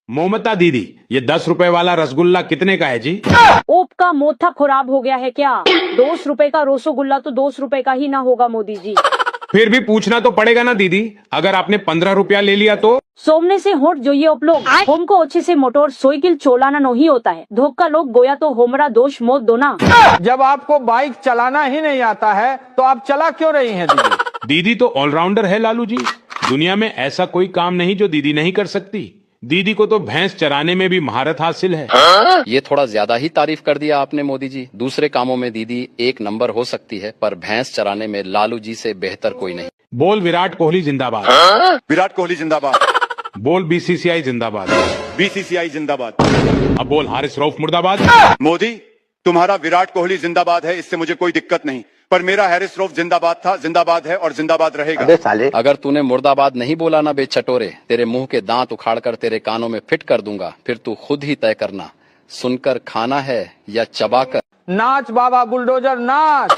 मोमता दीदी, ये 10 रुपए वाला रसगुल्ला कितने का है जी? ओप का मोथा खराब हो गया है क्या? 2 रुपए का रसगुल्ला तो 2 रुपए का ही ना होगा मोदी जी। फिर भी पूछना तो पड़ेगा ना दीदी, अगर आपने 15 रुपया ले लिया तो? सोमने से होट जो ये लोग हमको अच्छे से मोटर साइकिल चलाना नहीं होता है। धोखा लोग गोया तो होमरा दोष मोद दो ना। जब आपको बाइक चलाना ही नहीं आता है तो आप चला क्यों रही हैं दीदी? दीदी तो ऑलराउंडर है लालू जी। दुनिया में ऐसा कोई काम नहीं जो दीदी नहीं कर सकती। दीदी को तो भैंस चराने में भी महारत हासिल है। ये थोड़ा ज्यादा ही तारीफ कर दिया आपने मोदी जी। दूसरे कामों में दीदी एक नंबर हो सकती है, पर भैंस चराने में लालू जी से बेहतर कोई नहीं। बोल विराट कोहली जिंदाबाद। विराट कोहली जिंदाबाद। बोल बीसीसीआई जिंदाबाद। बीसीसीआई जिंदाबाद। अब बोल हारिस रऊफ मुर्दाबाद। मोदी, तुम्हारा विराट कोहली जिंदाबाद है, इससे मुझे कोई दिक्कत नहीं, पर मेरा हैरिस रऊफ जिंदाबाद था, जिंदाबाद है और जिंदाबाद रहेगा। अगर तूने मुर्दाबाद नहीं बोला ना बेचटोरे, तेरे मुंह के दांत उखाड़ कर तेरे कानों में फिट कर दूंगा। फिर तू खुद ही तय करना, सुनकर खाना है या चबाकर। नाच बाबा बुलडोजर नाच।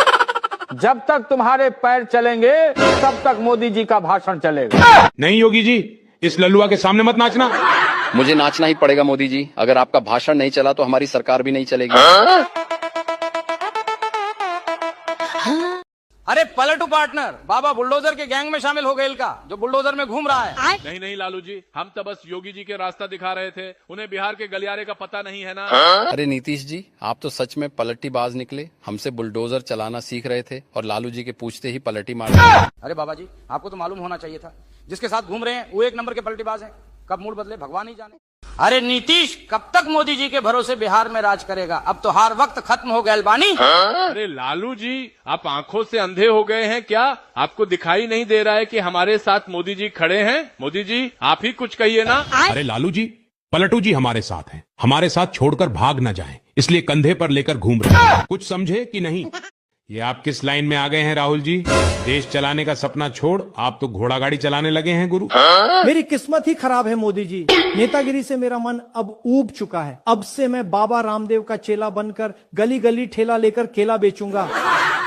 जब तक तुम्हारे पैर चलेंगे तब तक मोदी जी का भाषण चलेगा। नहीं योगी जी, इस लल्लुआ के सामने मत नाचना। मुझे नाचना ही पड़ेगा मोदी जी। अगर आपका भाषण नहीं चला तो हमारी सरकार भी नहीं चलेगी। अरे पलटू पार्टनर, बाबा बुलडोजर के गैंग में शामिल हो गए का, जो बुलडोजर में घूम रहा है। नहीं नहीं लालू जी, हम तो बस योगी जी के रास्ता दिखा रहे थे। उन्हें बिहार के गलियारे का पता नहीं है ना। अरे नीतीश जी, आप तो सच में पलटी बाज निकले। हमसे बुलडोजर चलाना सीख रहे थे और लालू जी के पूछते ही पलटी मार दी। अरे बाबा जी, आपको तो मालूम होना चाहिए था, जिसके साथ घूम रहे हैं वो एक नंबर के पलटीबाज हैं। कब मूड बदले भगवान ही जाने। अरे नीतीश, कब तक मोदी जी के भरोसे बिहार में राज करेगा? अब तो हार वक्त खत्म हो गया बानी। अरे लालू जी, आप आंखों से अंधे हो गए हैं क्या? आपको दिखाई नहीं दे रहा है कि हमारे साथ मोदी जी खड़े हैं? मोदी जी, आप ही कुछ कहिए ना। अरे लालू जी, पलटू जी हमारे साथ हैं, हमारे साथ छोड़कर भाग न जाएं, इसलिए कंधे पर लेकर घूम रहे हैं। कुछ समझे कि नहीं? ये आप किस लाइन में आ गए हैं राहुल जी? देश चलाने का सपना छोड़ आप तो घोड़ा गाड़ी चलाने लगे हैं गुरु। मेरी किस्मत ही खराब है मोदी जी। नेतागिरी से मेरा मन अब ऊब चुका है। अब से मैं बाबा रामदेव का चेला बनकर गली गली ठेला लेकर केला बेचूंगा।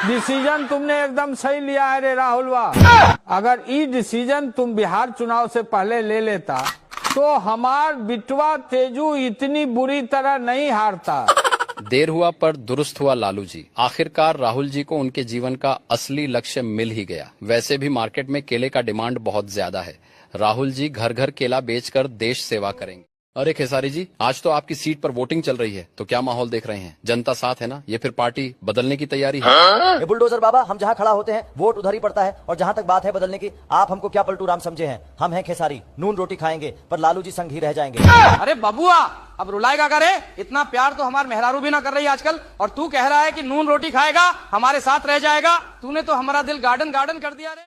डिसीजन तुमने एकदम सही लिया है रे राहुल वाह। अगर ये डिसीजन तुम बिहार चुनाव से पहले ले लेता तो हमार बिटवा तेजू इतनी बुरी तरह नहीं हारता। देर हुआ पर दुरुस्त हुआ लालू जी। आखिरकार राहुल जी को उनके जीवन का असली लक्ष्य मिल ही गया। वैसे भी मार्केट में केले का डिमांड बहुत ज्यादा है। राहुल जी घर घर केला बेचकर देश सेवा करेंगे। अरे खेसारी जी, आज तो आपकी सीट पर वोटिंग चल रही है, तो क्या माहौल देख रहे हैं? जनता साथ है ना? ये फिर पार्टी बदलने की तैयारी है? ये बुलडोजर बाबा, हम जहाँ खड़ा होते हैं वोट उधर ही पड़ता है। और जहाँ तक बात है बदलने की, आप हमको क्या पलटू राम समझे हैं? हम हैं खेसारी, नून रोटी खाएंगे पर लालू जी संग ही रह जाएंगे। अरे बबुआ, अब रुलाएगा करे? इतना प्यार तो हमारे मेहरारू भी ना कर रही आजकल, और तू कह रहा है कि नून रोटी खाएगा, हमारे साथ रह जाएगा। तूने तो हमारा दिल गार्डन गार्डन कर दिया रे।